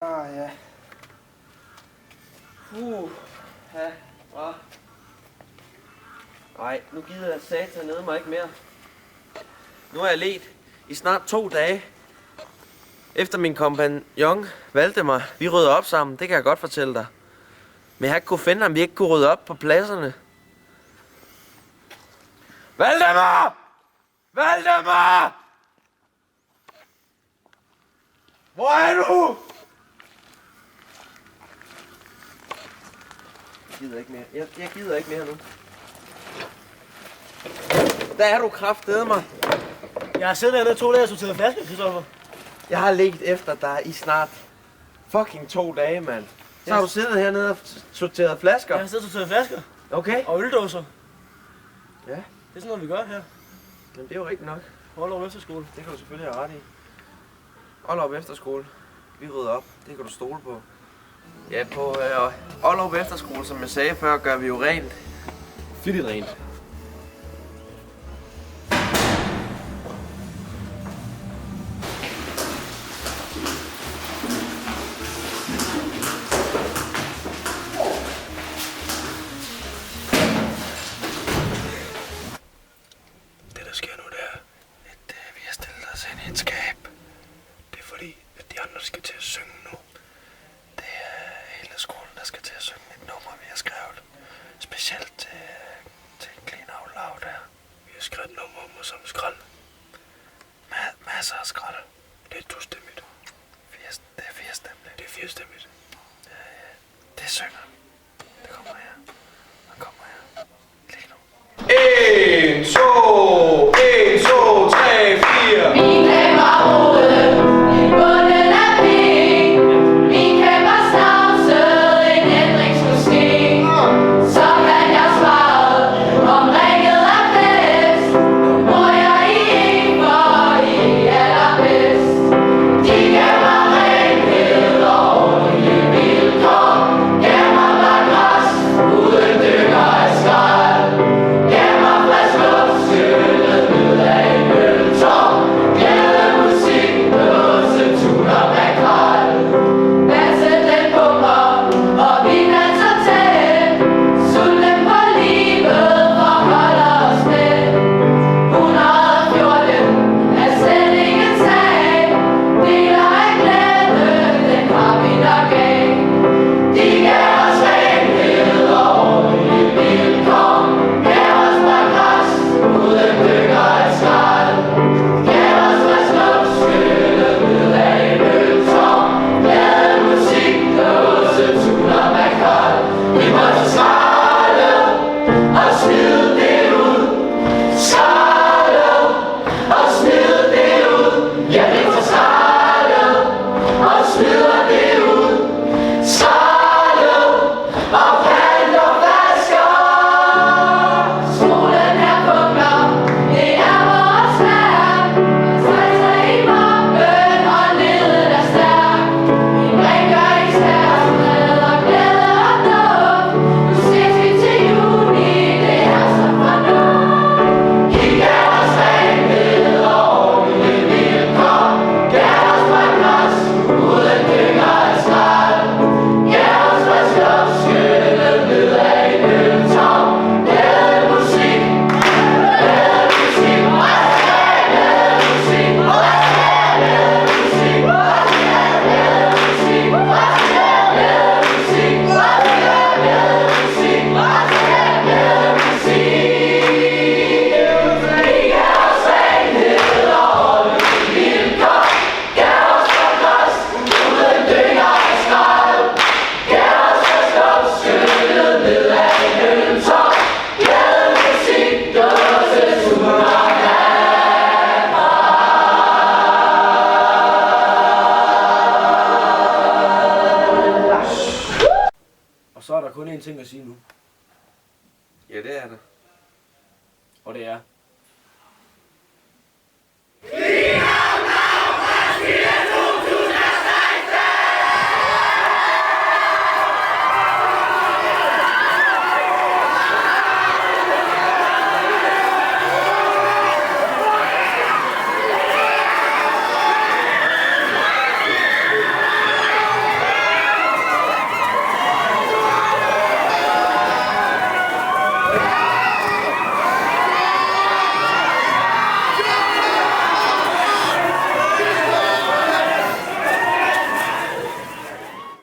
Ja. Ja, hva? Nej, nu gider jeg satan nede mig ikke mere. Nu har jeg ledt i snart 2 dage. Efter min kompagnon valgte mig, vi rydder op sammen, det kan jeg godt fortælle dig. Men jeg har ikke kunne finde ham, vi ikke kunne rydde op på pladserne. Valdemar! Valdemar! Hvor er du? Jeg gider ikke mere. Jeg gider ikke mere nu. Der er du kraftedeme. Jeg har siddet hernede 2 dage og sorteret flasker, Christoffer. Jeg har ledt efter dig i snart fucking 2 dage, mand. Så har du siddet hernede og sorteret flasker? Jeg har siddet og sorteret flasker. Okay. Og øldåser. Ja. Det er sådan noget, vi gør her. Men det er jo rigtigt nok. Aalborg Efterskole. Det kan du selvfølgelig have ret i. Aalborg Efterskole. Vi rydder op. Det kan du stole på. Ja, på Aalborg Efterskole, som jeg sagde før, gør vi jo rent. Fyldigt rent. Det, der sker nu, det er, at vi har stillet os ind i et skab. Det er fordi, at de andre skal til at synge nu. Det er hele skolen, der skal til at synge et nummer, vi har skrevet. Specielt til en clean out loud der. Vi har skrevet et nummer om os som skrald. Masser af skrald. Det er tostemmigt. Det er firestemmigt. Det er firestemmigt. Det synger. Det kommer her. Den kommer her. Lige nu. 1, 2, 1, 2, 3, 4. Min kammer hovedet i bunden af penge. Min kammer snavset en ændringsmusik. Så kan jeg svare, om ringet er bedst. Må jeg i en, for I er allerbedst. De gav mig renhed og ordentlige vilkår. Gav mig madras uden dykker af skrald. Gav mig frisk luft skyllet ned af en øltår. Glæde musik, dåsetur og makrel. Basse den pumper, og vi danser tæt. Sulten på livet forholder os med. 114 er slet ingen sag. Deler af glæde, den har vi nok af. De gav os renhed og ordentlige vilkår. Gav os madras uden dykker af skrald. Gav os frisk luft skyllet ned af en øltår. Glæde musik, dåsetur og makrel. Vi måtte skralde og smide det ud. Skralde og smide det ud. Ja, vi får skraldet og smider det ud. Skralde og planter flasker. Skolen er bunker, det er vores værk. Stresser i moppen og ledet er stærk. Vi drikker eksterne og glæde og duft. Nu ses vi til juni, det er så fornuft. De gav os renhed og ordentlige vilkår. Gav os madras uden dykker af skrald. Gav os frisk luft skyllet ned af en øltår. Glæde musik, glæde musik, glæde musik, glæde musik, glæde musik, glæde musik, glæde musik, glæde musik, glæde musik. Vi gav os renhed og ordentlige vilkår. Gav os madras uden dykker af skrald. Gav os frisk luft skyllet ned af en øltår. Glæde musik, dåsetur og Og så er der kun én ting at sige nu. Ja, det er det. Og det er,